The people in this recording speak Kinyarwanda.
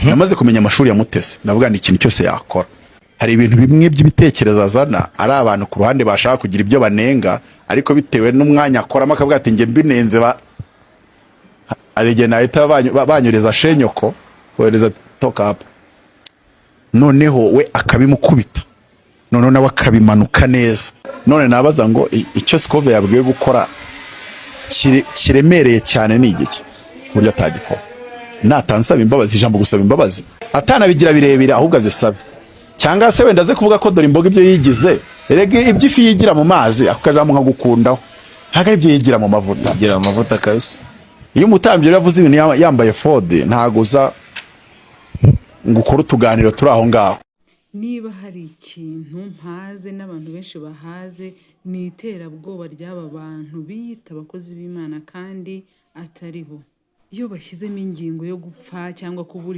namaze kumenya amashuri ya Mutesi navuga ni ikintu cyose yakora. Hari ibintu bimwe by'ibitekerezo azana ari abantu ku ruhande bashaka kugira ibyo banenga, ariko bitewe n'umwanya akoramo akavuga ati nge mbinenze aregena ahita banyureza shenyoko kohereza toka up, noneho we akabimukubita, none nawe akabimanuka neza. None nabaza ngo icyo Skove yabwiwe gukora kiremereye cyane ni igiki burya atagikora. Natansaba imbabazi, ijambo gusaba imbabazi atanabigira birebire ahubwo azisabe, cyangwa se wenda aze kuvuga ko dore imboga ibyo yigize, erege ibyo ifi yigira mu mazi akajamo nka gukundaho, ntago ibyo yigira mu mavuta, yigira mu mavuta kabisa. Iyo umutambyi yavuze ibintu yambaye fode ntago uza ngukora utuganiro turi aho ngaho. Niba hari ikintu mpaze n'abantu benshi bahaze ni iterabwoba ry'aba bantu biyita abakozi b'Imana kandi ataribo. Iyo bashyizemo ingingo yo gupfa cyangwa kubura